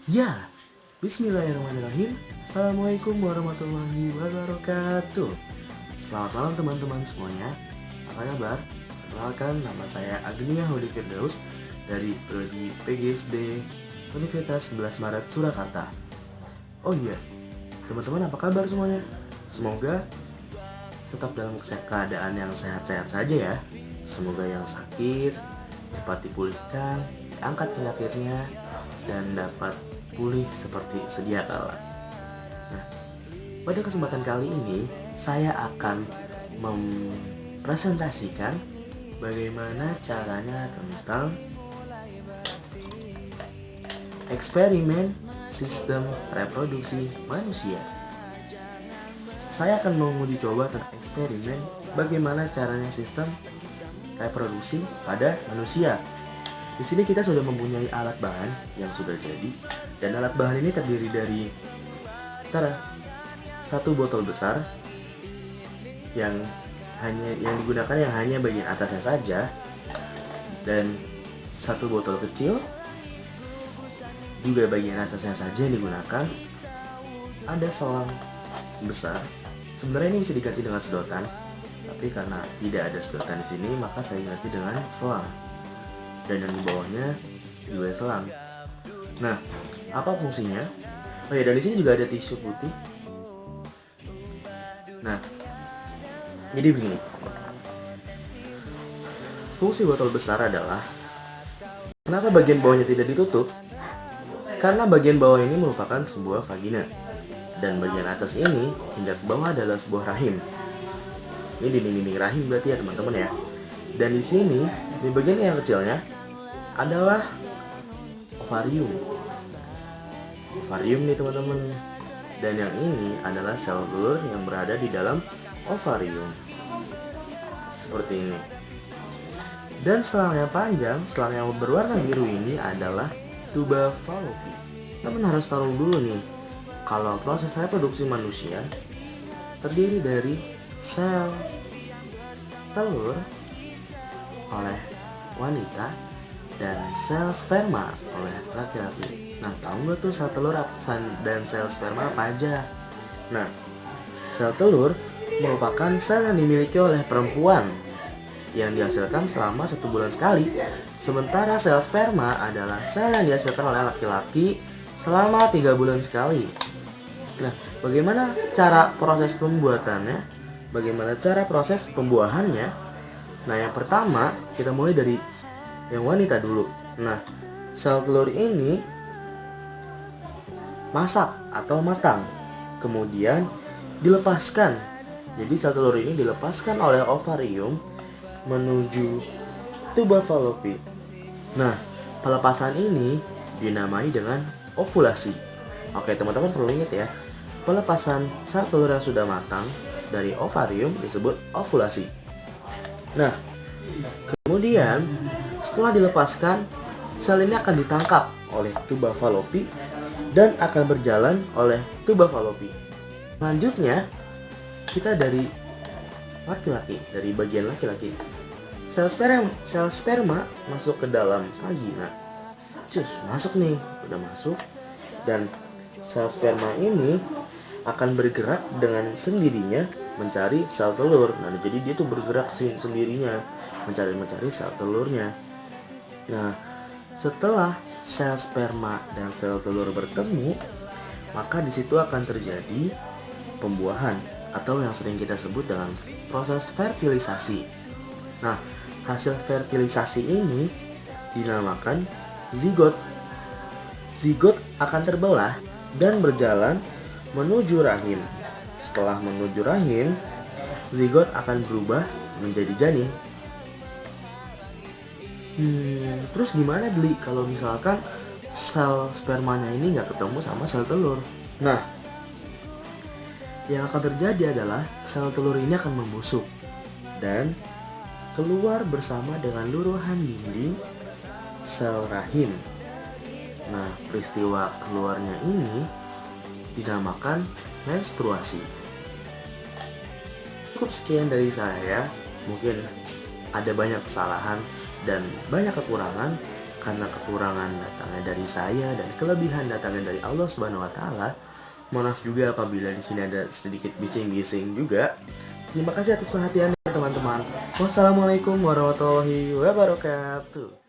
Ya, bismillahirrahmanirrahim. Assalamualaikum warahmatullahi wabarakatuh. Selamat malam teman-teman semuanya. Apa kabar? Perkenalkan, nama saya Agnia Hudi Firdaus dari Prodi PGSD Universitas 11 Maret Surakarta. Oh iya, teman-teman apa kabar semuanya? Semoga tetap dalam keadaan yang sehat-sehat saja ya. Semoga yang sakit cepat dipulihkan, diangkat penyakitnya, dan dapat pulih seperti sedia kala. Nah, pada kesempatan kali ini saya akan mempresentasikan bagaimana caranya tentang eksperimen sistem reproduksi manusia. Saya akan menguji coba tentang eksperimen bagaimana caranya sistem reproduksi pada manusia. Di sini kita sudah mempunyai alat bahan yang sudah jadi, dan alat bahan ini terdiri dari satu botol besar yang digunakan yang hanya bagian atasnya saja, dan satu botol kecil juga bagian atasnya saja yang digunakan. Ada selang besar. Sebenarnya ini bisa diganti dengan sedotan, tapi karena tidak ada sedotan di sini, maka saya ganti dengan selang. Dan yang di bawahnya juga selang. Nah, apa fungsinya? Oh ya, dan di sini juga ada tisu putih. Nah, jadi begini. Fungsi botol besar adalah, kenapa bagian bawahnya tidak ditutup? Karena bagian bawah ini merupakan sebuah vagina, dan bagian atas ini hingga ke bawah adalah sebuah rahim. Ini dinding-dinding rahim berarti ya teman-teman ya. Dan di sini di bagian yang kecilnya adalah ovarium. Ovarium nih teman-teman. Dan yang ini adalah sel telur yang berada di dalam ovarium. Seperti ini. Dan selang yang panjang, selang yang berwarna biru ini adalah tuba fallopi. Teman harus tahu dulu nih, kalau proses reproduksi manusia terdiri dari sel telur oleh wanita dan sel sperma oleh laki-laki. Nah, tahu nggak tuh sel telur dan sel sperma apa aja? Nah, sel telur merupakan sel yang dimiliki oleh perempuan yang dihasilkan selama 1 bulan sekali. Sementara sel sperma adalah sel yang dihasilkan oleh laki-laki selama 3 bulan sekali. Nah, bagaimana cara proses pembuatannya? Bagaimana cara proses pembuahannya? Nah, yang pertama kita mulai dari yang wanita dulu. Nah, sel telur ini masak atau matang, kemudian dilepaskan. Jadi sel telur ini dilepaskan oleh ovarium menuju tuba fallopi. Nah, pelepasan ini dinamai dengan ovulasi. Oke, teman-teman perlu ingat ya, pelepasan sel telur yang sudah matang dari ovarium disebut ovulasi. Nah, kemudian setelah dilepaskan, sel ini akan ditangkap oleh tuba fallopi dan akan berjalan oleh tuba fallopi. Selanjutnya, kita dari laki-laki, dari bagian laki-laki. Sel sperma masuk ke dalam vagina. Masuk nih, udah masuk. Dan sel sperma ini akan bergerak dengan sendirinya mencari sel telur. Nah, jadi dia tuh bergerak sendirinya mencari sel telurnya. Nah, setelah sel sperma dan sel telur bertemu, maka di situ akan terjadi pembuahan atau yang sering kita sebut dengan proses fertilisasi. Nah, hasil fertilisasi ini dinamakan zigot. Zigot akan terbelah dan berjalan menuju rahim. Setelah menuju rahim, zigot akan berubah menjadi janin. Terus gimana Dli kalau misalkan sel spermanya ini nggak ketemu sama sel telur? Nah, yang akan terjadi adalah sel telur ini akan membusuk dan keluar bersama dengan luruhan dinding sel rahim. Nah, peristiwa keluarnya ini dinamakan menstruasi. Cukup sekian dari saya. Mungkin ada banyak kesalahan dan banyak kekurangan karena kekurangan datangnya dari saya dan kelebihan datangnya dari Allah Subhanahu wa taala. Mohon maaf juga apabila di sini ada sedikit bising-bising juga. Terima kasih atas perhatiannya teman-teman. Wassalamualaikum warahmatullahi wabarakatuh.